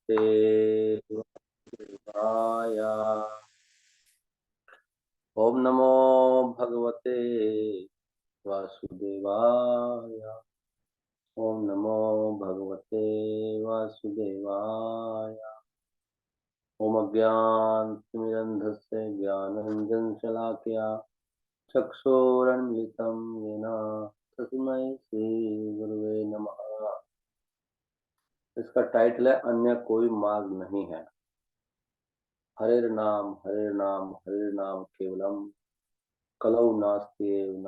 नमस्ते वासुदेवाय। ओम नमो भगवते वासुदेवाय। ओम नमो भगवते वासुदेवाय। ओम अज्ञानतिमिरन्धस्य ज्ञानाञ्जनशलाकया चक्षुरुन्मिलितं येन तस्मै श्रीगुरुवे नमः। इसका टाइटल है अन्य कोई मार्ग नहीं है। हरे नाम केवलम कलौ नास्त्येव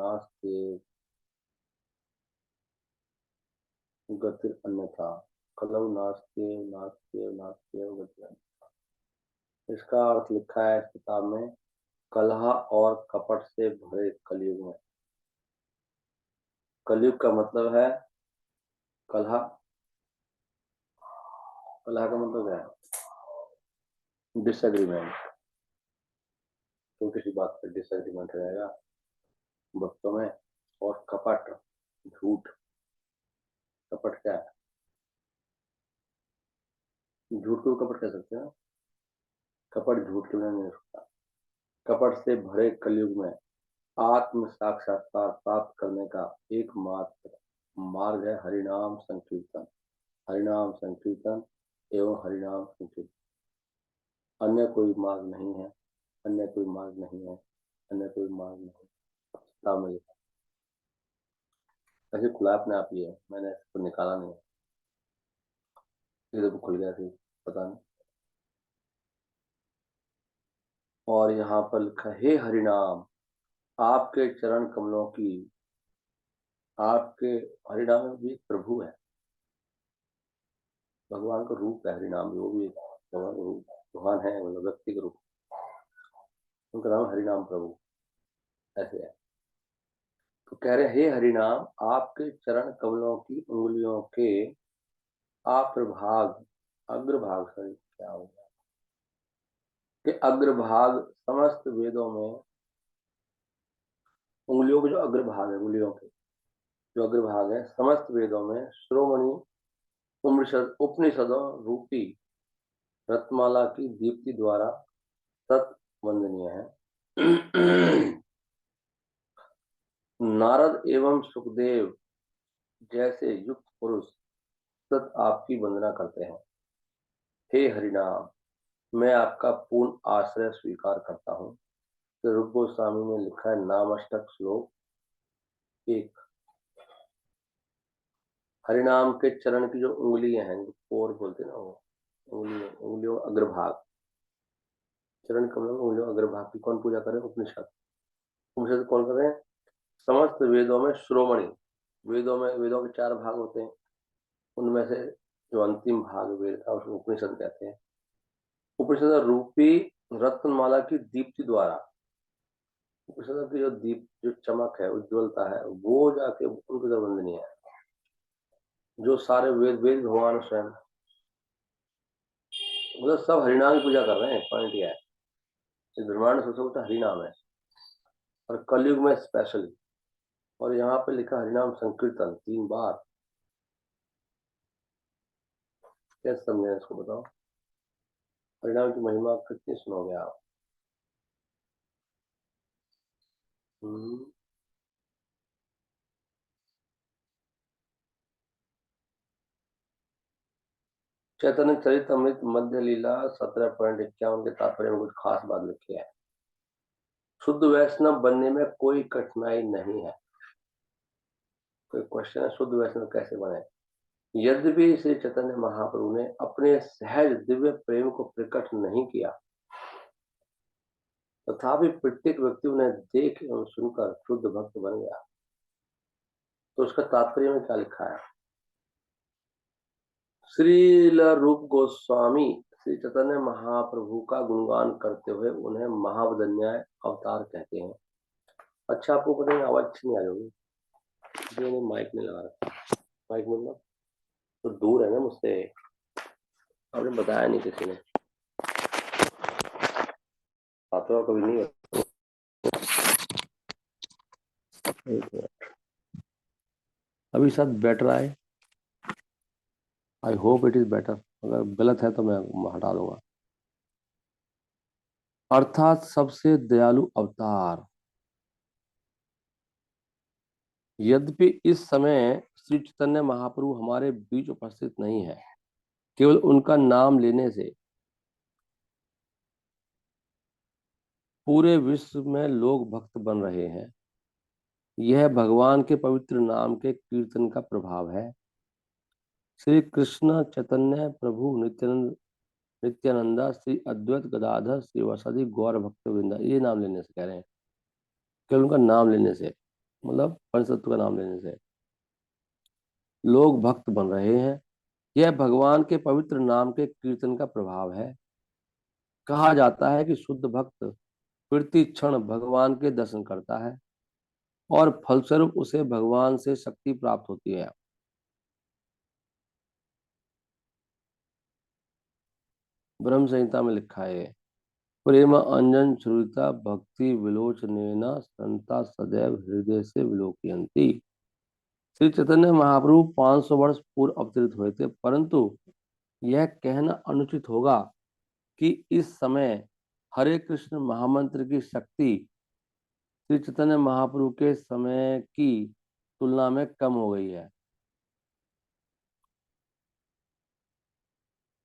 गति अन्यथा। कलौ नास्त्येव गति अन्यथा। इसका अर्थ लिखा है इस किताब में, कलह और कपट से भरे कलयुग में। कलयुग का मतलब है कलह। कलह का मतलब क्या है? डिसएग्रीमेंट। तो किसी बात पर डिसएग्रीमेंट रहेगा भक्तों में। और कपट, झूठ। कपट क्या है? झूठ को कपट कह सकते हैं। कपट झूठ के बिना नहीं हो सकता। कपट से भरे कलयुग में आत्म साक्षात्कार प्राप्त करने का एकमात्र मार्ग है हरिनाम संकीर्तन। हरिनाम संकीर्तन एवं हरिनाम संकीर्तन। अन्य कोई मार्ग नहीं है। अन्य कोई मार्ग नहीं है। अन्य कोई मार्ग नहीं। किताब में लिखा। ऐसे खुला अपने आप ही है, मैंने इसको निकाला नहीं है। ये तो खुल गया थी, पता नहीं। और यहाँ पर लिखा, हे हरिनाम, आपके चरण कमलों की, आपके हरिनाम में भी एक प्रभु है। भगवान का रूप है हरिनाम, वो भी भगवान का रूप, भगवान है, मतलब व्यक्ति का रूप। उनका नाम हरिनाम प्रभु ऐसे है। तो कह रहे, हे हरिनाम, आपके चरण कमलों की उंगलियों के आप्रभाग, अग्रभाग, सॉरी क्या होगा, कि अग्रभाग समस्त वेदों में, उंगलियों के जो अग्रभाग है, उंगलियों के जो अग्रभाग है समस्त वेदों में श्रोमणी उपनिषदों रूपी रत्नमाला की दीप्ति द्वारा सत वंदनीय है। नारद एवं सुखदेव जैसे युक्त पुरुष सत आपकी वंदना करते हैं। हे हरिनाम, मैं आपका पूर्ण आश्रय स्वीकार करता हूँ। तो रूप गोस्वामी ने लिखा है नामाष्टक श्लोक 1। हरिनाम के चरण की जो उंगलियां हैं, जो पोर बोलते हैं ना, वो उंगलियों अग्रभाग, चरण कमलों में उंगलियों अग्रभाग की कौन पूजा करे? उपनिषद। उपनिषद कौन कर रहे हैं? समस्त वेदों में श्रोमणी, वेदों के 4 भाग होते हैं, उनमें से जो अंतिम भाग वेद था उसको उपनिषद कहते हैं। उपनिषद रूपी रत्नमाला की दीप्ति द्वारा, उपनिषद की जो दीप, जो चमक है, उज्ज्वलता है, वो जाके उनकी तरफ वंदनीय है। जो सारे वेद भगवान स्वयं, मतलब सब हरिनाम की पूजा कर रहे हैं। पॉइंट यह है, इस ब्रह्मांड सबसे ऊंचा हरिनाम है, और कलयुग में स्पेशली। और यहाँ पे लिखा हरिनाम संकीर्तन 3 बार। कैसे समझे इसको बताओ? हरिनाम की महिमा कितनी सुनोगे आप? चैतन्य चरितमृत मध्य लीला 17.51 के तात्पर्य में कुछ खास बात लिखी है। शुद्ध वैष्णव बनने में कोई कठिनाई नहीं है। कोई क्वेश्चन है, शुद्ध वैष्णव कैसे बने? यद्यपि श्री चैतन्य महाप्रभु ने अपने सहज दिव्य प्रेम को प्रकट नहीं किया, तथापि प्रत्येक व्यक्ति उन्हें देख एवं सुनकर शुद्ध भक्त बन गया। तो उसका तात्पर्य में क्या लिखा है? श्रील रूप गोस्वामी श्री चैतन्य महाप्रभु का गुणगान करते हुए उन्हें महावदन्याय अवतार कहते हैं। अच्छा, आपको पता है आवाज अच्छी नहीं आ रही होगी, माइक में लगा रखा। माइक मतलब तो दूर है ना मुझसे, आपने बताया नहीं किसी ने। आता कभी नहीं है। अभी शायद बेटर आए, I hope it is better. अगर गलत है तो मैं हटा दूंगा। अर्थात सबसे दयालु अवतार। यद्यपि इस समय श्री चैतन्य महाप्रभु हमारे बीच उपस्थित नहीं है, केवल उनका नाम लेने से पूरे विश्व में लोग भक्त बन रहे हैं। यह भगवान के पवित्र नाम के कीर्तन का प्रभाव है। श्री कृष्ण चैतन्य प्रभु नित्यानंद, नित्यानंदा, श्री अद्वैत गदाधर श्रीवासादि गौर भक्त वृंदा, ये नाम लेने से कह रहे हैं, केवल उनका नाम लेने से, मतलब पंचतत्व का नाम लेने से लोग भक्त बन रहे हैं। यह भगवान के पवित्र नाम के कीर्तन का प्रभाव है। कहा जाता है कि शुद्ध भक्त प्रति क्षण भगवान के दर्शन करता है और फलस्वरूप उसे भगवान से शक्ति प्राप्त होती है। ब्रह्म संहिता में लिखा है, प्रेम अंजन श्रुता भक्ति विलोचनेन संता सदैव हृदय से विलोकयन्ति। श्री चैतन्य महाप्रभु 500 वर्ष पूर्व अवतरित हुए थे, परंतु यह कहना अनुचित होगा कि इस समय हरे कृष्ण महामंत्र की शक्ति श्री चैतन्य महाप्रभु के समय की तुलना में कम हो गई है।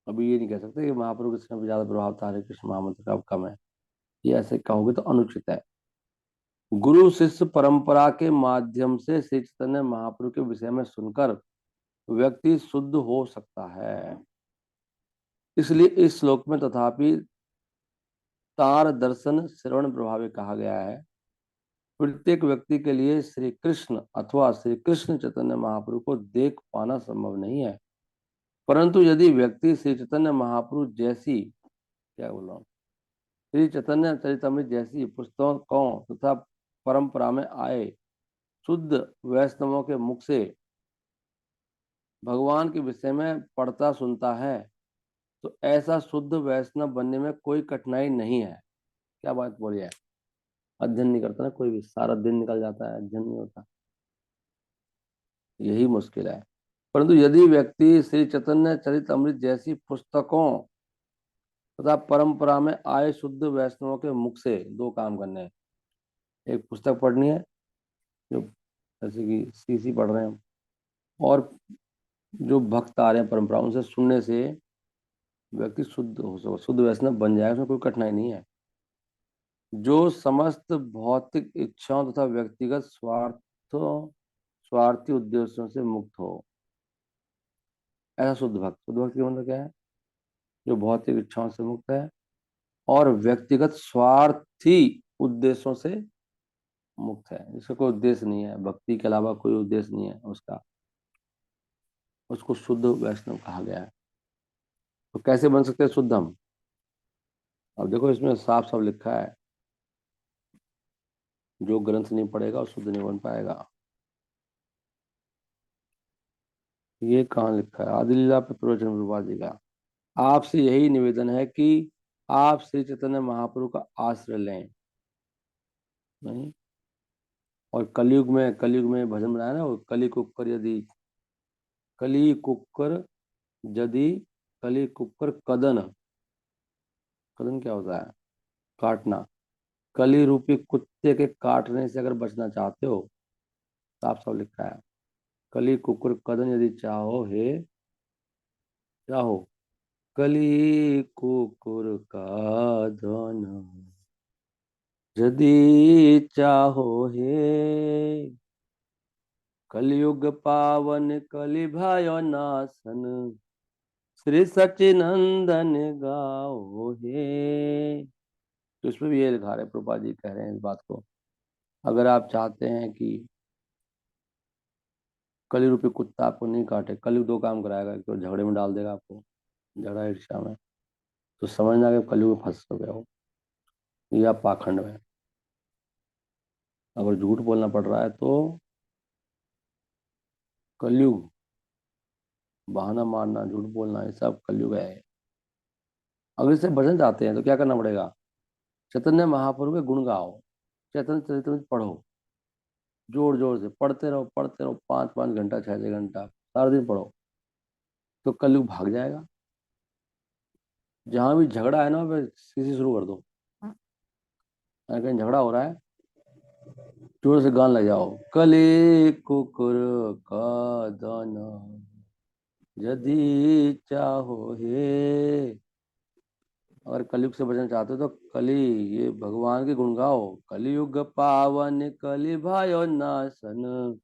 अभी ये नहीं कह सकते कि महाप्रभु के समय पर ज्यादा प्रभाव था, हरे कृष्ण महामंत्र का कम है। ये ऐसे कहोगे तो अनुचित है। गुरु शिष्य परंपरा के माध्यम से श्री चैतन्य महाप्रभु के विषय में सुनकर व्यक्ति शुद्ध हो सकता है। इसलिए इस श्लोक में तथापि तार दर्शन श्रवण प्रभावी कहा गया है। प्रत्येक व्यक्ति के लिए श्री कृष्ण अथवा श्री कृष्ण चैतन्य महाप्रभु को देख पाना संभव नहीं है, परंतु यदि व्यक्ति श्री चैतन्य महाप्रभु जैसी, क्या बोल रहा हूँ, श्री चैतन्य चरितमृत जैसी पुस्तकों तथा परंपरा में आए शुद्ध वैष्णवों के मुख से भगवान के विषय में पढ़ता सुनता है, तो ऐसा शुद्ध वैष्णव बनने में कोई कठिनाई नहीं है। क्या बात बोली है। अध्ययन नहीं करता ना कोई भी, सारा दिन निकल जाता है, अध्ययन नहीं होता, यही मुश्किल है। परंतु यदि व्यक्ति श्री चैतन्य चरितमृत जैसी पुस्तकों तथा परंपरा में आए शुद्ध वैष्णवों के मुख से, दो काम करने हैं। एक पुस्तक पढ़नी है, जो जैसे कि सीसी पढ़ रहे हैं, और जो भक्त आ रहे हैं परंपरा, उनसे सुनने से व्यक्ति शुद्ध हो सके, शुद्ध वैष्णव बन जाएगा, उसमें कोई कठिनाई नहीं है। जो समस्त भौतिक इच्छाओं तथा व्यक्तिगत स्वार्थी उद्देश्यों से मुक्त हो, ऐसा शुद्ध भक्त। शुद्ध भक्त का मतलब क्या है? जो भौतिक इच्छाओं से मुक्त है और व्यक्तिगत स्वार्थी उद्देश्यों से मुक्त है, जिसका कोई उद्देश्य नहीं है, भक्ति के अलावा कोई उद्देश्य नहीं है उसका, उसको शुद्ध वैष्णव कहा गया है। तो कैसे बन सकते हैं शुद्ध हम? अब देखो इसमें साफ साफ लिखा है, जो ग्रंथ नहीं पढ़ेगा वो शुद्ध नहीं बन पाएगा। ये कहाँ लिखा है? आदि लीला पे प्रवचन प्रभुपाद जी का। आपसे यही निवेदन है कि आप श्री चैतन्य महाप्रभु का आश्रय लें। नहीं, और कलयुग में भजन बनाया ना वो, कली कुक्कर यदि, कली कुक्कर यदि, कली कुक्कर कदन। कदन क्या होता है? काटना। कली रूपी कुत्ते के काटने से अगर बचना चाहते हो, साफ साफ लिखा है, कली कुकुर कदन यदि चाहो हे, चाहो कली कुकुर कदन यदि चाहो हे, कलयुग पावन कलि भयो नाशन, श्री सचिनंदन गाओ हे। तो इसमें भी ये लिखा रहे, प्रभुपाद जी कह रहे हैं इस बात को, अगर आप चाहते हैं कि कली रूपी कुत्ता आपको नहीं काटे, कलयुग दो काम कराएगा, एक तो झगड़े में डाल देगा आपको, झगड़ा ईर्ष्या में, तो समझना कि कलयुग में फंस गए हो, या पाखंड में। अगर झूठ बोलना पड़ रहा है तो कलयुग, बहाना मारना, झूठ बोलना, ये सब कलयुग है। अगर इससे बचना चाहते हैं तो क्या करना पड़ेगा? चैतन्य महाप्रभु के गुण गाओ, चैतन्य चरितमृत पढ़ो, जोर जोर से पढ़ते रहो 5-5 घंटा 6-6 घंटा सारा दिन पढ़ो, तो कलयुग भाग जाएगा। जहां भी झगड़ा है ना, वह किसी शुरू कर दो। अगर कहीं झगड़ा हो रहा है, जोर से गान लग जाओ, कली कुकुर का दाना यदि चाहो हे। अगर कलयुग से बचना चाहते हो तो कली, ये भगवान के गुण गाओ। कलयुग पावन कली भयो नाशन,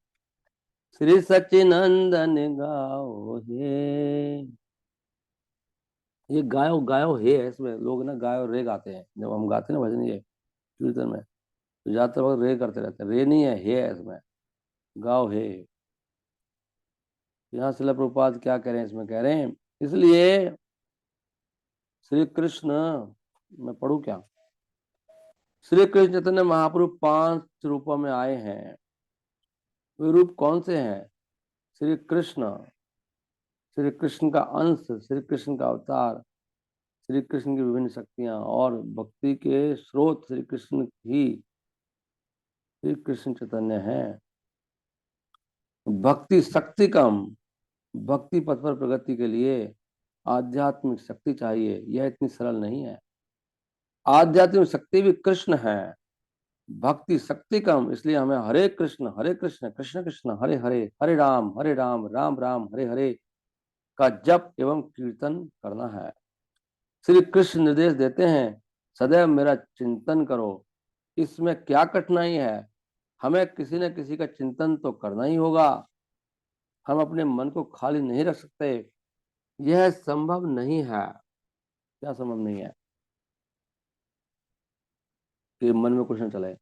श्री सच्चिनंदन गाओ हे। ये गायो गायो हे है, इसमें लोग ना गायो रे गाते हैं जब हम गाते हैं ना भजन, ये कीर्तन में, तो ज्यादातर वक्त रे करते रहते हैं। रे नहीं है, हे है इसमें, गाओ हे। यहाँ शिला प्रभुपाद क्या कह रहे हैं, इसमें कह रहे हैं, इसलिए श्री कृष्ण, मैं पढ़ू क्या, श्री कृष्ण चैतन्य महाप्रभु 5 रूपों में आए हैं। वे रूप कौन से हैं? श्री कृष्ण, श्री कृष्ण का अंश, श्री कृष्ण का अवतार, श्री कृष्ण की विभिन्न शक्तियां और भक्ति के स्रोत श्री कृष्ण ही श्री कृष्ण चैतन्य है। भक्ति शक्ति कम, भक्ति पथ पर प्रगति के लिए आध्यात्मिक शक्ति चाहिए, यह इतनी सरल नहीं है। आध्यात्मिक शक्ति भी कृष्ण है, भक्ति शक्ति कम, इसलिए हमें हरे कृष्ण कृष्ण कृष्ण हरे हरे, हरे राम राम राम हरे हरे का जप एवं कीर्तन करना है। श्री कृष्ण निर्देश देते हैं, सदैव मेरा चिंतन करो। इसमें क्या कठिनाई है? हमें किसी न किसी का चिंतन तो करना ही होगा। हम अपने मन को खाली नहीं रख सकते, यह संभव नहीं है। क्या संभव नहीं है? कि मन में कुछ न चले।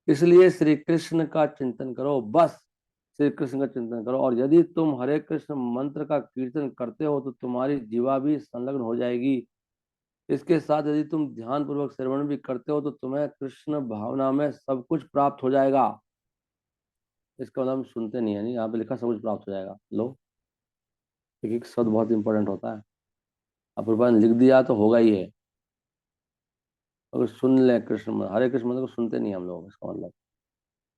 इसलिए श्री कृष्ण का चिंतन करो, बस श्री कृष्ण का चिंतन करो। और यदि तुम हरे कृष्ण मंत्र का कीर्तन करते हो तो तुम्हारी जीवा भी संलग्न हो जाएगी। इसके साथ यदि तुम ध्यान पूर्वक श्रवण भी करते हो तो तुम्हें कृष्ण भावना में सब कुछ प्राप्त हो जाएगा। इसका मतलब हम सुनते नहीं है, नहीं, यहाँ पे लिखा सब कुछ प्राप्त हो जाएगा। लो, एक एक शब्द बहुत इंपॉर्टेंट होता है। अब प्रभुपाद ने लिख दिया तो होगा ही है। अगर सुन ले कृष्ण हरे कृष्ण मंत्र को सुनते नहीं हम लोग, इसका मतलब।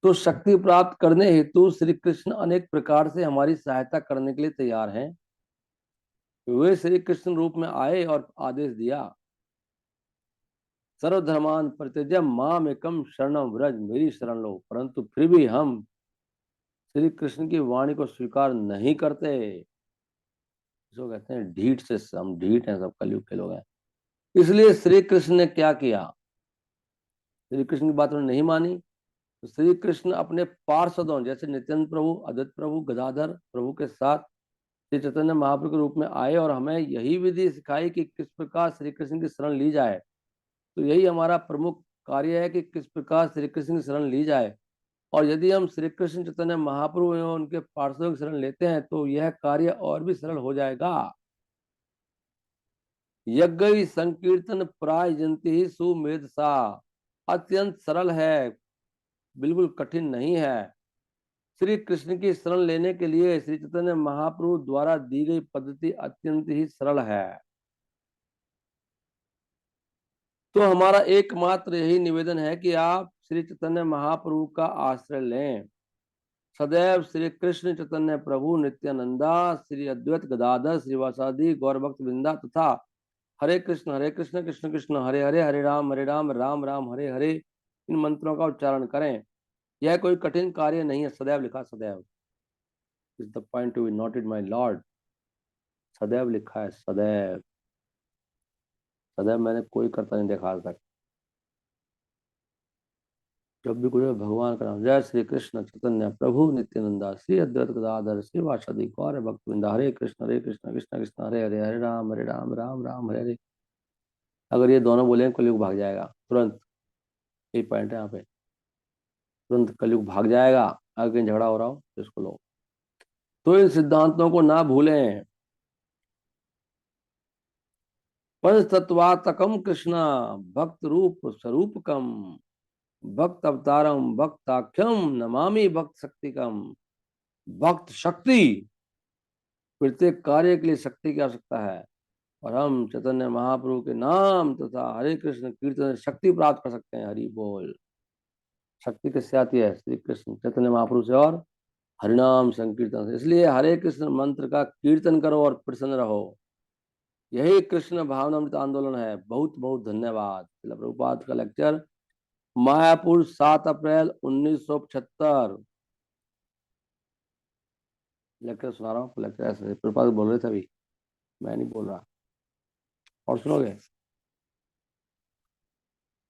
तो शक्ति प्राप्त करने हेतु श्री कृष्ण अनेक प्रकार से हमारी सहायता करने के लिए तैयार हैं। वे श्री कृष्ण रूप में आए और आदेश दिया, सर्वधर्मान परित्यज्य माम एकम शरणम व्रज, मेरी शरण लो। परंतु फिर भी हम श्री कृष्ण की वाणी को स्वीकार नहीं करते। इसको कहते हैं ढीठ से, हम ढीठ हैं, सब कलयुग के लोग हैं। इसलिए श्री कृष्ण ने क्या किया, श्री कृष्ण की बात उन्होंने नहीं मानी। तो श्री कृष्ण अपने पार्षदों जैसे नित्यानंद प्रभु, अद्वैत प्रभु, गदाधर प्रभु के साथ श्री चैतन्य महाप्रभु के रूप में आए और हमें यही विधि सिखाई कि किस प्रकार श्री कृष्ण की शरण ली जाए। तो यही हमारा प्रमुख कार्य है कि किस प्रकार श्री कृष्ण की शरण ली जाए। और यदि हम श्री कृष्ण चैतन्य महाप्रभु एवं उनके पार्षदों की शरण लेते हैं तो यह कार्य और भी सरल हो जाएगा। यज्ञ संकीर्तन प्राय जंती ही सुमेध सा, अत्यंत सरल है, बिल्कुल कठिन नहीं है। श्री कृष्ण की शरण लेने के लिए श्री चैतन्य महाप्रभु द्वारा दी गई पद्धति अत्यंत ही सरल है। तो हमारा एकमात्र यही निवेदन है कि आप श्री चैतन्य महाप्रभु का आश्रय लें। सदैव श्री कृष्ण चैतन्य प्रभु नित्यानंदा, श्री अद्वैत गदाधर श्रीवासादि गौर भक्त वृंदा तथा हरे कृष्ण कृष्ण कृष्ण हरे हरे, हरे राम राम राम हरे हरे, इन मंत्रों का उच्चारण करें। यह कोई कठिन कार्य नहीं है। सदैव लिखा, सदैव is the point to be noted my Lord. सदैव लिखा है, सदैव। सदैव मैंने कोई करता नहीं देखा आज तक। जब भी कुछ हो, भगवान का नाम, जय श्री कृष्ण चैतन्य प्रभु नित्यानंदा, श्री अद्वैत गदाधर श्रीवासदि गौर भक्तवृंदा, हरे कृष्ण कृष्ण कृष्ण हरे हरे, हरे राम राम राम हरे हरे। अगर ये दोनों बोले कलयुग भाग जाएगा तुरंत। यही पॉइंट है यहाँ पे, तुरंत कलयुग भाग जाएगा। अगर कहीं झगड़ा हो रहा हो तो इसको लो। तो इन सिद्धांतों को ना भूलें। पंचतत्वात्मकम कृष्ण, भक्त रूप स्वरूपकम, भक्त अवतारम भक्ताख्यम नमामि भक्त शक्तिकम। भक्त शक्ति, प्रत्येक कार्य के लिए शक्ति की आवश्यकता है। और हम चैतन्य महाप्रभु के नाम तथा हरे कृष्ण कीर्तन से शक्ति प्राप्त कर सकते हैं। हरि बोल। शक्ति किससे आती है? श्री कृष्ण चैतन्य महाप्रभु से और हरिनाम संकीर्तन से। इसलिए हरे कृष्ण मंत्र का कीर्तन करो और प्रसन्न रहो। यही कृष्ण भावनामृत आंदोलन है। बहुत बहुत धन्यवाद। श्रील प्रभुपाद का लेक्चर मायापुर 7 अप्रैल 1975। लेक्चर सुना रहा हूँ। लेक्चर ऐसे प्रभुपाद बोल रहे थे अभी, मैं नहीं बोल रहा। और सुनोगे?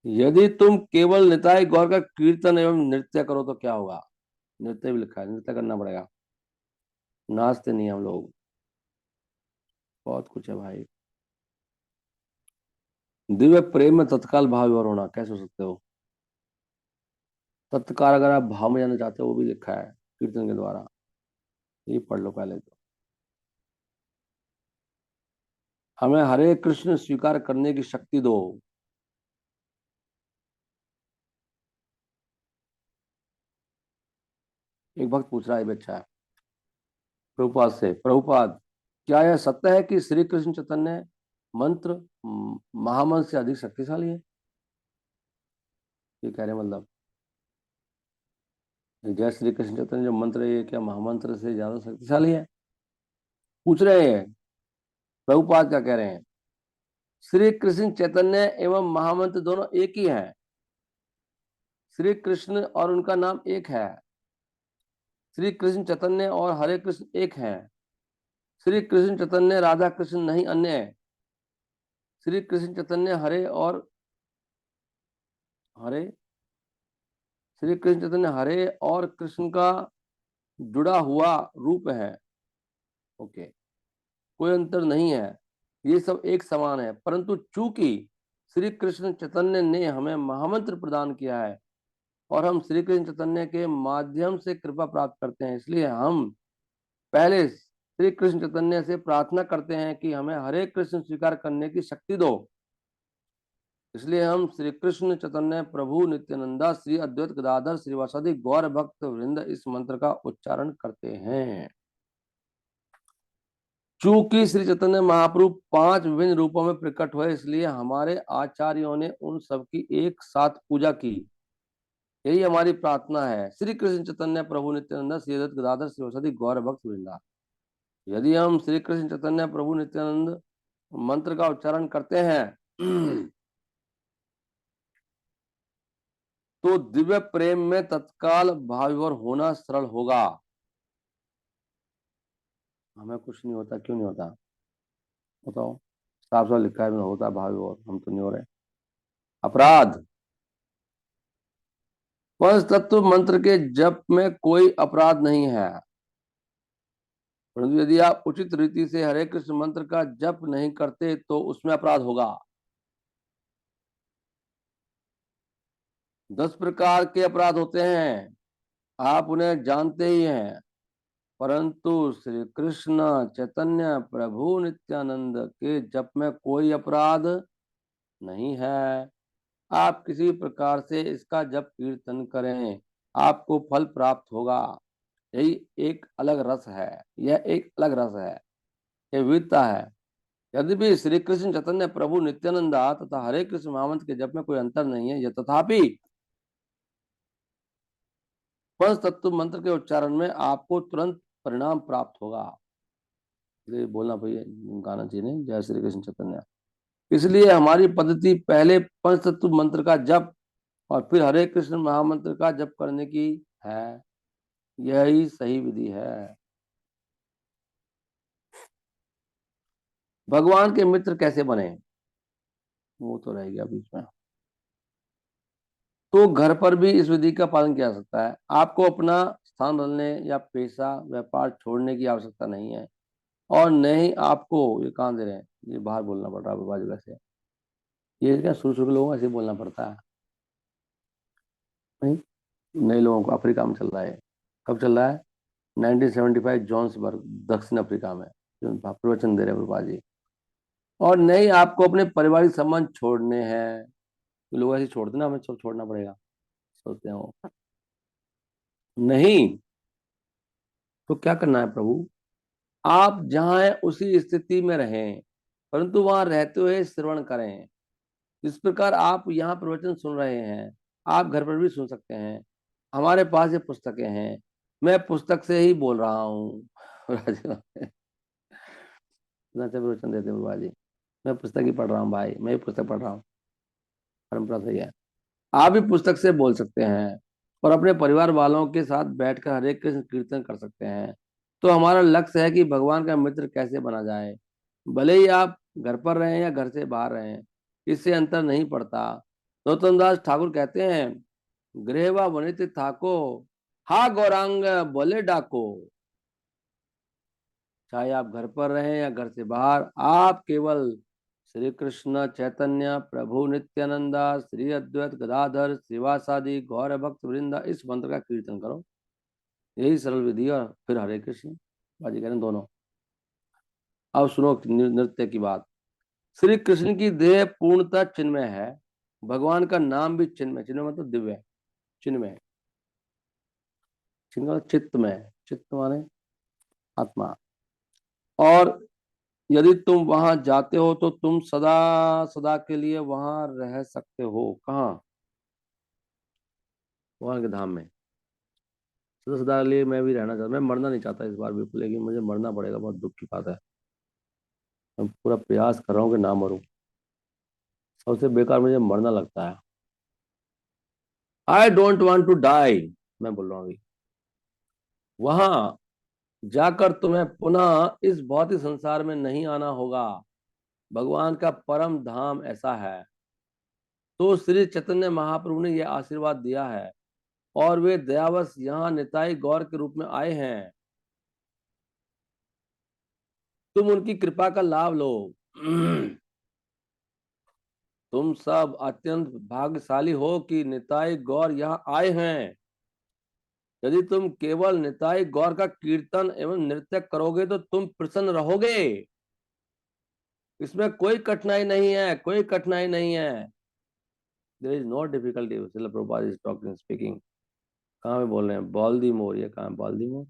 यदि तुम केवल निताई गौर का कीर्तन एवं नृत्य करो तो क्या होगा? नृत्य भी लिखा है, नृत्य करना पड़ेगा। नाचते नहीं हम लोग। बहुत कुछ है भाई। दिव्य प्रेम में तत्काल भाव विभोर होना, कैसे हो सकते हो? तत्काल अगर आप भाव में जाना चाहते हो, वो भी लिखा है कीर्तन के द्वारा। ये पढ़ लो पहले तो। हमें हरे कृष्ण स्वीकार करने की शक्ति दो। एक भक्त पूछ रहा है, बच्चा है प्रभुपाद से, प्रभुपाद क्या यह सत्य है कि श्री कृष्ण चैतन्य मंत्र महामंत्र से अधिक शक्तिशाली है? ये कह रहे हैं मतलब जय श्री कृष्ण चैतन्य जो मंत्र है, ये क्या महामंत्र से ज्यादा शक्तिशाली है? पूछ रहे हैं। प्रभुपाद क्या कह रहे हैं? श्री कृष्ण चैतन्य एवं महामंत्र दोनों एक ही हैं। श्री कृष्ण और उनका नाम एक है। श्री कृष्ण चैतन्य और हरे कृष्ण एक हैं। श्री कृष्ण चैतन्य राधा कृष्ण नहीं अन्य है। श्री कृष्ण चैतन्य हरे श्री कृष्ण चैतन्य हरे और कृष्ण का जुड़ा हुआ रूप है। ओके, कोई अंतर नहीं है, ये सब एक समान है। परंतु चूंकि श्री कृष्ण चैतन्य ने हमें महामंत्र प्रदान किया है और हम श्री कृष्ण चैतन्य के माध्यम से कृपा प्राप्त करते हैं, इसलिए हम पहले श्री कृष्ण चैतन्य से प्रार्थना करते हैं कि हमें हरे कृष्ण स्वीकार करने की शक्ति दो। इसलिए हम श्री कृष्ण चैतन्य प्रभु नित्यानंदा श्री अद्वैत गदाधर श्रीवासादि गौर भक्त वृंद इस मंत्र का उच्चारण करते हैं। चूंकि श्री चैतन्य महाप्रभु 5 विभिन्न रूपों में प्रकट हुए, इसलिए हमारे आचार्यों ने उन सबकी एक साथ पूजा की। यही हमारी प्रार्थना है। श्री कृष्ण चैतन्य प्रभु नित्यानंद श्री अद्वैत गदाधर श्रीवासादि गौर भक्त वृंदा। यदि हम श्री कृष्ण चैतन्य प्रभु नित्यानंद मंत्र का उच्चारण करते हैं तो दिव्य प्रेम में तत्काल भाव विभोर होना सरल होगा। हमें कुछ नहीं होता, क्यों नहीं होता बताओ? साफ साफ लिखा है होता भाव विभोर, हम तो नहीं हो रहे। अपराध। पंच तत्व मंत्र के जप में कोई अपराध नहीं है, परंतु यदि आप उचित रीति से हरे कृष्ण मंत्र का जप नहीं करते तो उसमें अपराध होगा। 10 प्रकार के अपराध होते हैं, आप उन्हें जानते ही हैं। परंतु श्री कृष्ण चैतन्य प्रभु नित्यानंद के जप में कोई अपराध नहीं है। आप किसी प्रकार से इसका जप कीर्तन करें, आपको फल प्राप्त होगा। यही एक अलग रस है, यह एक अलग रस है, यह विविधता है। यद्यपि श्री कृष्ण चैतन्य प्रभु नित्यानंदा तथा हरे कृष्ण महामंत्र के जप में कोई अंतर नहीं है, यह तथापि पंच तत्व मंत्र के उच्चारण में आपको तुरंत परिणाम प्राप्त होगा। इसलिए बोलना भैया गाना चाहिए नहीं, जय श्री कृष्ण चैतन्य। इसलिए हमारी पद्धति पहले पंच तत्व मंत्र का जप और फिर हरे कृष्ण महामंत्र का जप करने की है। यही सही विधि है। भगवान के मित्र कैसे बने, वो तो रह गया बीच में। तो घर पर भी इस विधि का पालन किया जा सकता है। आपको अपना स्थान बदलने या पेशा व्यापार छोड़ने की आवश्यकता नहीं है, और न ही आपको, ये कहाँ दे रहे हैं, ये बाहर बोलना पड़ रहा है बाजू से। ये क्या शुरू शुरू लोगों को ऐसे बोलना पड़ता है? नहीं, नए लोगों को अफ्रीका में चल रहा है। कब चल रहा है? 1975 जोहान्सबर्ग, दक्षिण अफ्रीका में जो प्रवचन दे रहे हैं प्रभुपाद जी। और नहीं आपको अपने पारिवारिक संबंध छोड़ने हैं। तो लोग ऐसे छोड़ते ना, हमें छोड़ना पड़ेगा सोचते हैं वो। नहीं, तो क्या करना है प्रभु? आप जहां हैं उसी स्थिति में रहें, परंतु वहां रहते हुए श्रवण करें। जिस प्रकार आप यहाँ प्रवचन सुन रहे हैं, आप घर पर भी सुन सकते हैं। हमारे पास ये पुस्तकें हैं, मैं पुस्तक से ही बोल रहा हूँ। प्रवचन देते प्रभुपाद जी। मैं पुस्तक ही पढ़ रहा हूँ भाई, मैं भी पुस्तक पढ़ रहा हूँ। परंपरा सही है। आप भी पुस्तक से बोल सकते हैं और अपने परिवार वालों के साथ बैठकर हरे कृष्ण कीर्तन कर सकते हैं। तो हमारा लक्ष्य है कि भगवान का मित्र कैसे बना जाए। भले ही आप घर पर रहें या घर से बाहर रहें, इससे अंतर नहीं पड़ता। गौतम दास ठाकुर कहते हैं, गृह व वनित थाको, हा गौरांग बोले डाको। चाहे आप घर पर रहें या घर से बाहर, आप केवल श्री कृष्ण चैतन्य प्रभु नित्यानंदा श्री अद्वैत गदाधर श्रीवासादि गौर भक्त वृंदा इस मंत्र का कीर्तन करो। यही सरल विधि है। और फिर हरे कृष्ण बाजी करें दोनों। अब सुनो नृत्य की बात। श्री कृष्ण की देह पूर्णतः चिन्मय है। भगवान का नाम भी चिन्मय, चिन्मय मतलब दिव्य, चिन्मय, चिन्मय चित्त में, चित्त माने आत्मा। और यदि तुम वहां जाते हो तो तुम सदा सदा के लिए वहां रह सकते हो। कहाँ? भगवान के धाम में सदा सदा के लिए मैं भी रहना चाहता, मैं मरना नहीं चाहता इस बार बिल्कुल, लेकिन मुझे मरना पड़ेगा, बहुत दुख की बात है। मैं पूरा प्रयास कर रहा हूँ कि ना मरूं। सबसे बेकार मुझे मरना लगता है। I don't want to die. मैं बोल रहा हूँ अभी। वहां जाकर तुम्हें पुनः इस भौतिक संसार में नहीं आना होगा। भगवान का परम धाम ऐसा है। तो श्री चैतन्य महाप्रभु ने यह आशीर्वाद दिया है और वे दयावश यहाँ निताई गौर के रूप में आए हैं। तुम उनकी कृपा का लाभ लो। तुम सब अत्यंत भाग्यशाली हो कि निताई गौर यहाँ आए हैं। यदि तुम केवल निताई गौर का कीर्तन एवं नृत्य करोगे तो तुम प्रसन्न रहोगे। इसमें कोई कठिनाई नहीं है, कोई कठिनाई नहीं है। There is no difficulty. Srila Prabhupada is talking speaking. कहाँ पे बोल रहे हैं? बाल्दीमोर। ये कहाँ है बाल्दीमोर?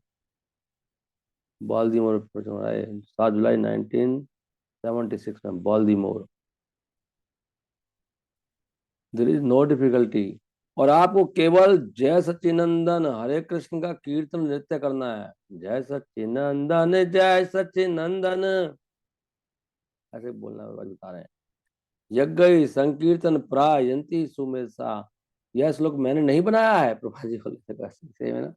बाल्दीमोर 7 जुलाई 1976 में Baltimore. There is no difficulty. और आपको केवल जय सच्चिनंदन हरे कृष्ण का कीर्तन नृत्य करना है। जय सच्चिनंदन जय सच्चिनंदन, ऐसे बोलना बता रहे हैं। यज्ञ संकीर्तन प्रायंती सुमेशा। यह श्लोक मैंने नहीं बनाया है, प्रभा जी बोलते से है ना,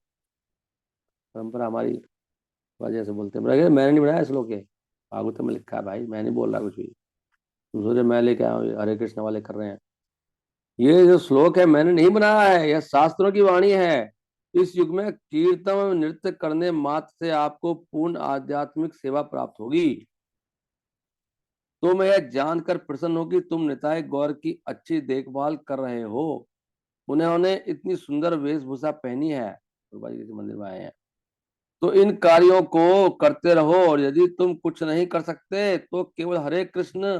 परंपरा हमारी वजह से बोलते हैं। मैंने नहीं बनाया श्लोक, ये भागवत में लिखा है भाई, मैं नहीं बोल रहा कुछ भी। तुम सोचे मैं लेके आया हूँ, हरे कृष्ण वाले कर रहे हैं। ये जो श्लोक है मैंने नहीं बनाया है, यह शास्त्रों की वाणी है। इस युग में कीर्तन और नृत्य करने मात्र से आपको पूर्ण आध्यात्मिक सेवा प्राप्त होगी। तो मैं यह जानकर प्रसन्न हूं कि तुम निताय गौर की अच्छी देखभाल कर रहे हो। उन्होंने इतनी सुंदर वेशभूषा पहनी है, गुरुबाजी किसी मंदिर में आए हैं, तो इन कार्यों को करते रहो। और यदि तुम कुछ नहीं कर सकते तो केवल हरे कृष्ण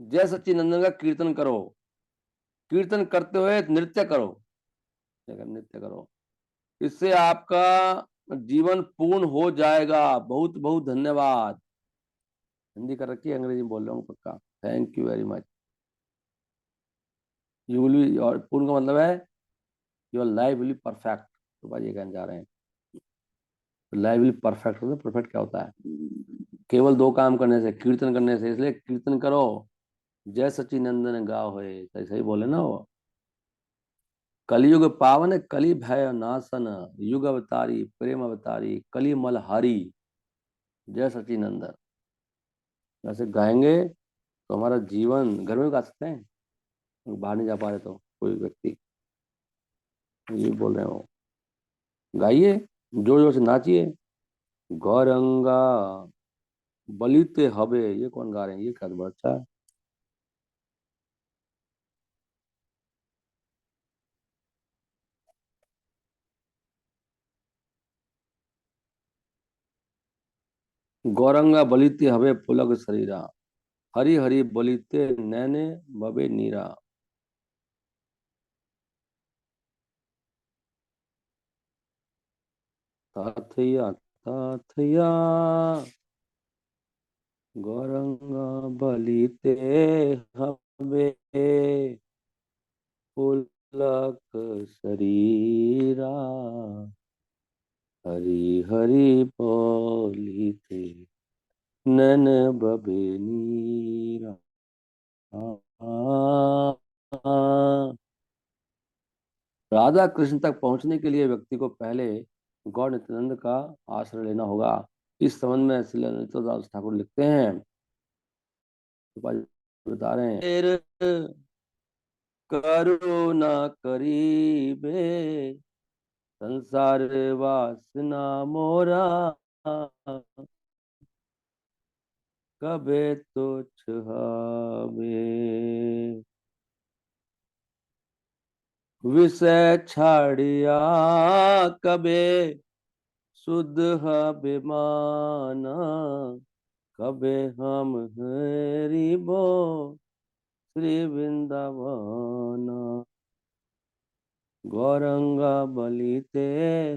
जय सच्चिनंदन का कीर्तन करो। कीर्तन करते हुए नृत्य करो, नृत्य करो। इससे आपका जीवन पूर्ण हो जाएगा। बहुत बहुत धन्यवाद। हिंदी कर रखी है, अंग्रेजी बोल रहा हूँ पक्का। Thank you very much. You will be, और पूर्ण का मतलब है your life will be perfect. तो भाई ये कहने जा रहे हैं, लाइफ विल परफेक्ट। होता है परफेक्ट क्या होता है? केवल दो काम करने से, कीर्तन करने से। इसलिए कीर्तन करो, जय सच्चिनंदन गाओ होए, सही सही बोले ना वो। कलयुग पावन कली भय नाशन, युग अवतारी प्रेम अवतारी कली मलहारी, जय सच्चिनंदन। ऐसे गाएंगे तो हमारा जीवन, घर में गा सकते हैं, बाहर नहीं जा पा रहे तो कोई व्यक्ति, ये बोल रहे हो, गाइए, जोर जोर से नाचिए। गौरंगा बलिते हबे, ये कौन गा रहे हैं? ये क्या बड़ा अच्छा है। गौरंगा बलिते हबे पुलक शरीरा, हरि हरि बलिते नैने बबे नीरा। ताथैया ताथैया गौरंगा बलिते हबे पुलक शरीरा, हरि हरि बोलिते नैन बबे नीरा। राधा कृष्ण तक पहुंचने के लिए व्यक्ति को पहले गौर नित्यानंद का आश्रय लेना होगा। इस संबंध में श्री ललितदास ठाकुर लिखते हैं, बता रहे हैं, करुणा करीबे संसार वासना मोरा, कबे तो छुहावे विषय छाड़िया, कबे शुद्ध अभिमाना, कबे हम हरि बो श्री वृंदावन। गौरंगा बलिते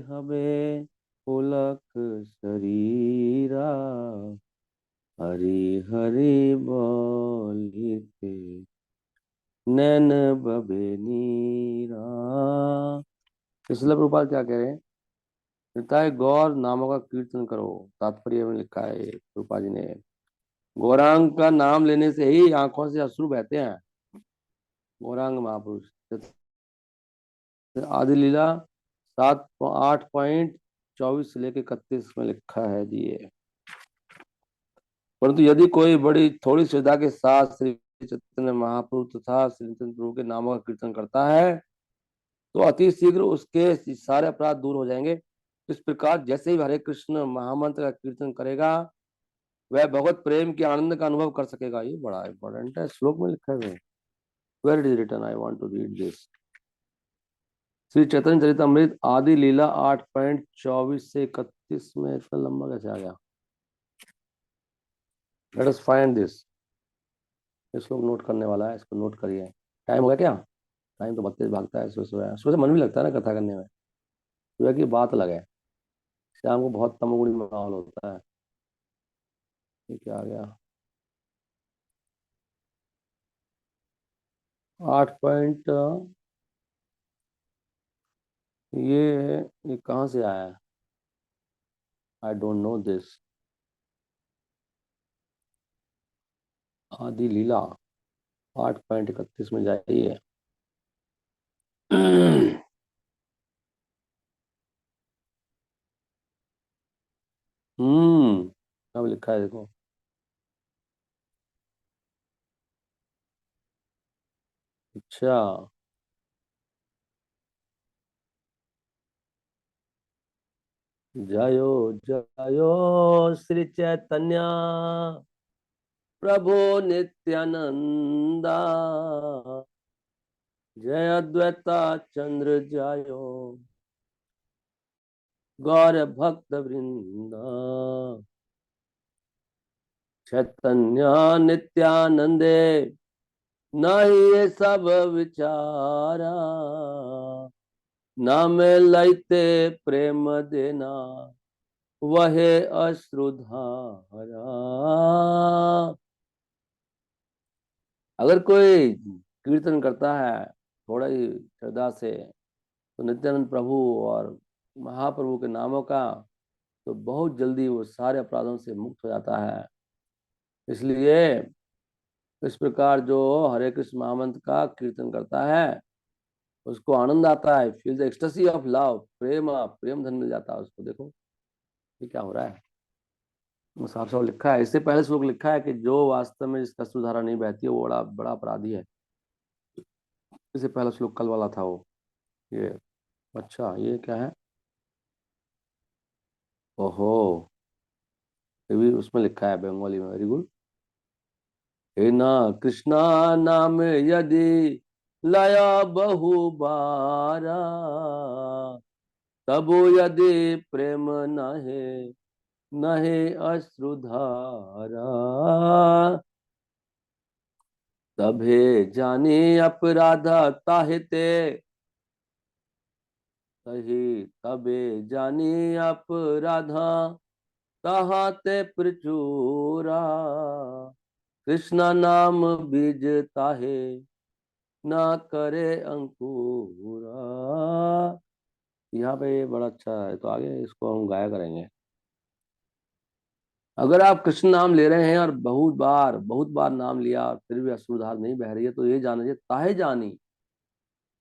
हबे पुलक शरीरा, हरि हरि बोलिते नैन बबे नीरा। इसलिए प्रभुपाद क्या कह रहे हैं, निताय गौर नामों का कीर्तन करो। तात्पर्य में लिखा है प्रभुपाद जी ने, गौरांग का नाम लेने से ही आंखों से अश्रु बहते हैं। गौरांग महापुरुष आदि लीला 8.24 से लेकर 31 में लिखा है जी ये। परंतु यदि कोई बड़ी थोड़ी सुविधा के साथ श्री चैतन्य महाप्रभु तथा श्री नित्यानंद प्रभु के नामों का कीर्तन करता है तो अति शीघ्र उसके सारे अपराध दूर हो जाएंगे। इस प्रकार जैसे ही हरे कृष्ण महामंत्र का कीर्तन करेगा वह भगवत प्रेम के आनंद का अनुभव कर सकेगा। ये बड़ा इंपॉर्टेंट है, श्लोक में लिखा है। Where it is written, I want to read this. Shri Chaitanya Charitamrita Adi Lila 8.24 से 31 में इतना लंबा कैसे आ गया? Let us find this. ये श्लोक नोट करने वाला है, इसको नोट करिए। टाइम हो गया क्या? टाइम तो बहुत तेज भागता है। सुबह सुबह सुबह से मन भी लगता है ना कथा करने में। सुबह की बात अलग है, शाम को बहुत तमोगुणी माहौल होता है। ये क्या आ गया? 8 पॉइंट ये कहाँ से आया है? I don't know this. आदि लीला 8.31 में जाइए। अब लिखा है देखो। अच्छा, जयो जयो श्री चैतन्य प्रभु नित्यानंदा, जय अद्वैता चंद्र जयो गौर भक्त वृंदा, चैतन्य नित्यानंदे नहीं ये सब विचारा, नाम लैते प्रेम देना वह अश्रुधारा। अगर कोई कीर्तन करता है थोड़ा ही श्रद्धा से तो नित्यानंद प्रभु और महाप्रभु के नामों का, तो बहुत जल्दी वो सारे अपराधों से मुक्त हो जाता है। इसलिए इस प्रकार जो हरे कृष्ण महामंत्र का कीर्तन करता है उसको आनंद आता है, feel the ecstasy of love, प्रेम प्रेम धन मिल जाता है उसको। देखो ये क्या हो रहा है, साफ साफ लिखा है। इससे पहले श्लोक लिखा है कि जो वास्तव में जिसका सुधारा नहीं बहती है वो बड़ा बड़ा अपराधी है। इससे पहला श्लोक कल वाला था वो ये। अच्छा ये क्या है? ओहो, ये भी उसमें लिखा है बंगाली में। Very good. हे ना कृष्णा नाम यदि लया बहु बारा, तबो यदि प्रेम नहे नहे अश्रुधारा, तभे जाने अपराधा ताहिते सही, तबे जाने अपराधा ताहाते प्रचुरा, कृष्णा नाम बीज ताहे ना करे अंकुरा। यहाँ पे बड़ा अच्छा है, तो आगे इसको हम गाया करेंगे। अगर आप कृष्ण नाम ले रहे हैं और बहुत बार नाम लिया और फिर भी अश्रुधार नहीं बह रही है, तो ये जानिए ताहे जानी,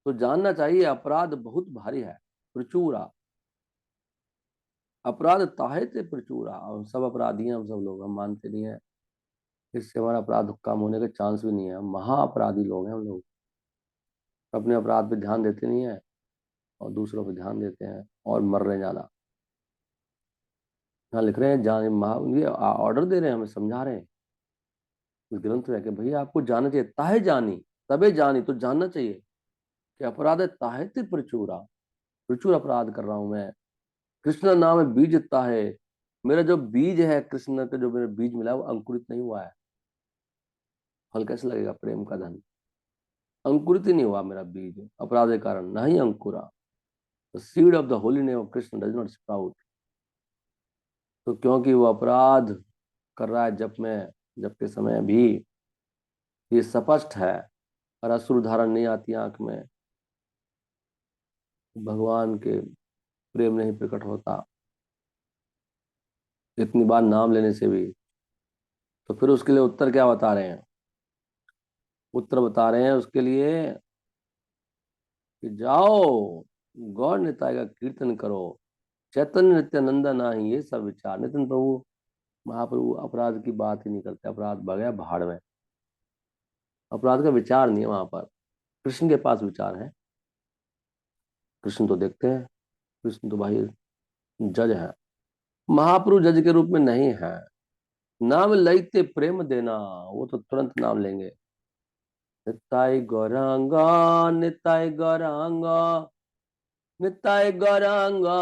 तो जानना चाहिए अपराध बहुत भारी है, प्रचुरा। अपराध ताहे थे प्रचुरा। हम सब अपराधी हैं, हम सब लोग, हम मानते नहीं है। इससे हमारा अपराध कम होने के चांस भी नहीं है। हम महा अपराधी लोग हैं हम लोग। अपने अपराध पे ध्यान देते नहीं है और दूसरों पे ध्यान देते हैं और मर रहे हैं ज्यादा। यहाँ लिख रहे हैं जान महा, ये ऑर्डर दे रहे हैं, हमें समझा रहे हैं इस ग्रंथ में कि भैया आपको जानना चाहिए, ताहे जानी, तबे जानी, तो जानना चाहिए कि अपराध है ताहे ते प्रचुरा। प्रचुर अपराध कर रहा हूं मैं। कृष्ण नाम है बीज ताहे। मेरा जो बीज है कृष्ण का, जो मेरा बीज मिला है, वो अंकुरित नहीं हुआ है। फल कैसे लगेगा प्रेम का धन? अंकुरित ही नहीं हुआ मेरा बीज अपराध के कारण, ना ही अंकुरा। The seed of the holy name of Krishna does not sprout. तो क्योंकि वो अपराध कर रहा है जब में, जब के समय भी ये स्पष्ट है, और अश्रु धारण नहीं आती आंख में, भगवान के प्रेम नहीं प्रकट होता इतनी बार नाम लेने से भी। तो फिर उसके लिए उत्तर क्या बता रहे हैं? उत्तर बता रहे हैं उसके लिए कि जाओ गौर निताय का कीर्तन करो, चैतन्य नित्यानंदा नाही, ये सब विचार। नितिन प्रभु महाप्रभु अपराध की बात ही नहीं करते, अपराध भगया भाड़ में। अपराध का विचार नहीं है वहां पर। कृष्ण के पास विचार है। कृष्ण तो देखते हैं, कृष्ण तो भाई जज है। महाप्रभु जज के रूप में नहीं है। नाम लइते प्रेम देना, वो तो तुरंत नाम लेंगे। निताय गौरांगा, निताय गौरांगा, निताय गौरांगा,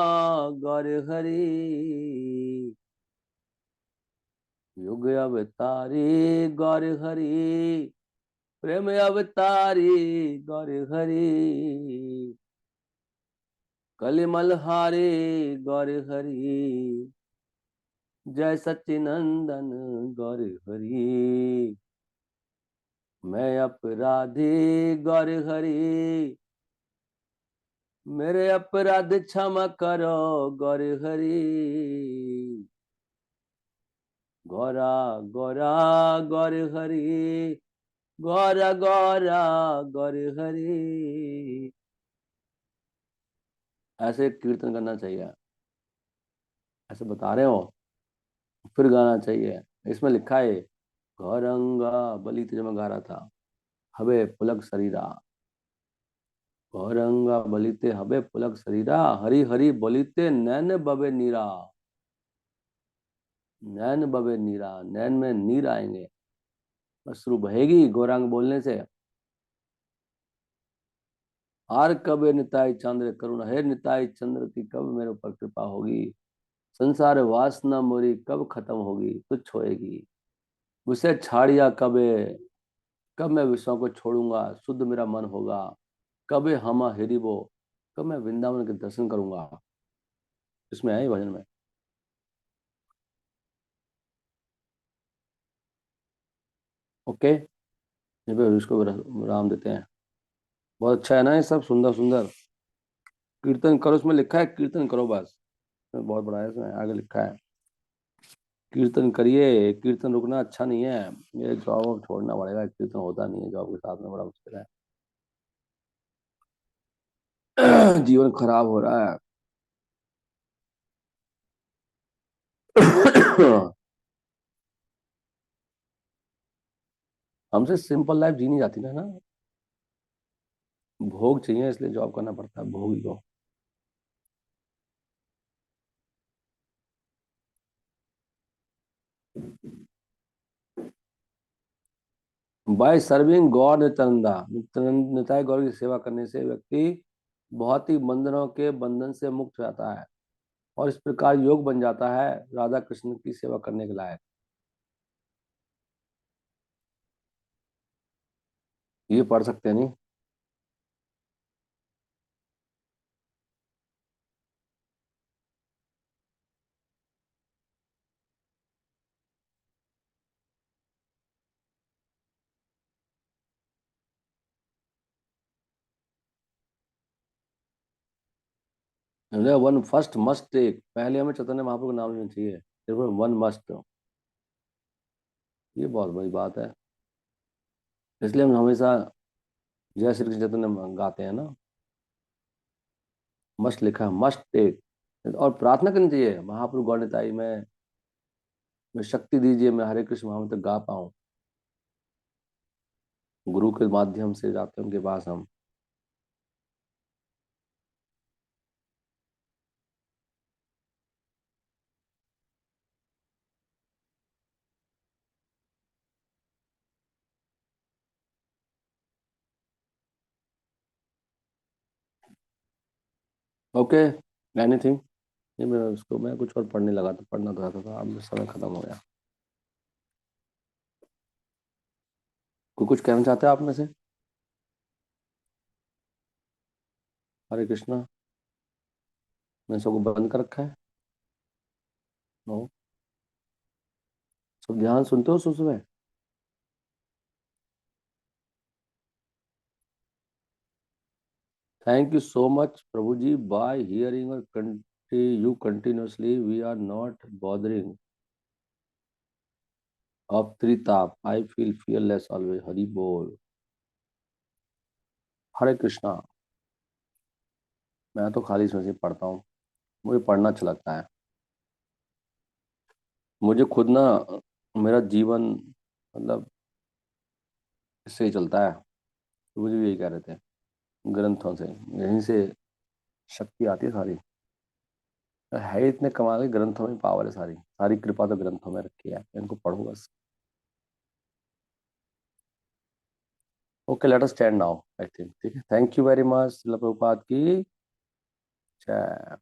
गौर हरि, युग अवतारी गौर हरि, प्रेम अवतारी गौर हरि, कलिमल हारे गौर हरि, जय सच्चिनंदन गौर हरि। मैं अपराधी गौर हरि, मेरे अपराध क्षमा करो गौर हरि। गौरा गौरा गौर हरि, गौरा गौरा गौर हरि। ऐसे कीर्तन करना चाहिए। ऐसे बता रहे हो, फिर गाना चाहिए। इसमें लिखा है गौरंगा बलि तेज में गा रहा था, हवे पुलक शरीरा। गौरंगा बलिते हवे पुलक शरीरा, हरि हरि बोलिते नैन बबे नीरा। नैन बबे नीरा, नैन में नीर आएंगे, अश्रु बहेगी गौरांग बोलने से। आर कब निताई चंद्र करुणा, हे निताई चंद्र की कब मेरे ऊपर कृपा होगी। संसार वासना मोरी कब खत्म होगी, तुच्छ होएगी। विषय छाड़िया कबे, कब मैं विषयों को छोड़ूंगा, शुद्ध मेरा मन होगा। कबे हमा हिरिबो, कब मैं वृंदावन के दर्शन करूंगा। इसमें है ये भजन में। ओके, ये पे इसको राम देते हैं। बहुत अच्छा है ना ये सब, सुंदर सुंदर। कीर्तन करो, इसमें लिखा है कीर्तन करो बस। इसमें बहुत बड़ा है, इसमें आगे लिखा है कीर्तन करिए। कीर्तन रुकना अच्छा नहीं है। ये जॉब अब छोड़ना पड़ेगा, कीर्तन होता नहीं है जॉब के साथ में, बड़ा मुश्किल है। जीवन खराब हो रहा है। हमसे सिंपल लाइफ जी नहीं जाती ना। भोग चाहिए इसलिए जॉब करना पड़ता है, भोग ही को। By serving God Nityananda, Nitai Gaur की सेवा करने से व्यक्ति बहुत ही बंधनों के बंधन से मुक्त हो जाता है, और इस प्रकार योग बन जाता है राधा कृष्ण की सेवा करने के लायक। ये पढ़ सकते हैं नहीं? वन फर्स्ट मस्ट टेक, पहले हमें चैतन्य महाप्रभु का नाम लेना चाहिए, वन मस्ट। ये बहुत बड़ी बात है। इसलिए हम हमेशा जय श्री कृष्ण चैतन्य गाते हैं ना। मस्त लिखा है, मस्ट टेक। और प्रार्थना करनी चाहिए, महाप्रभु गौरताई में शक्ति दीजिए, मैं हरे कृष्ण महामंत्र गा पाऊं। गुरु के माध्यम से जाते हैं उनके पास हम। Okay, anything. ये मैं कुछ और पढ़ने लगा था, पढ़ना तो चाहता था, अब समय खत्म हो गया। कोई कुछ कहना चाहते हैं आप में से? हरे कृष्णा। मैं सबको बंद कर रखा है। नो। सब ध्यान सुनते हो सुबह? Thank you so much Prabhu ji, by hearing और you continuously we are not bothering of Tritap. I feel fearless always. Hari बोल। हरे कृष्णा। मैं तो खाली इसमें से पढ़ता हूँ, मुझे पढ़ना अच्छा लगता है। मुझे खुद ना, मेरा जीवन मतलब इससे ही चलता है। तो मुझे भी यही कह रहे थे, ग्रंथों से, यहीं से शक्ति आती है सारी। है इतने कमाल के, ग्रंथों में पावर है सारी, सारी कृपा तो ग्रंथों में रखी है, इनको पढ़ो बस। Okay, let us stand now I think. ठीक है, थैंक यू वेरी मच। शिला प्रभुपाद की जय।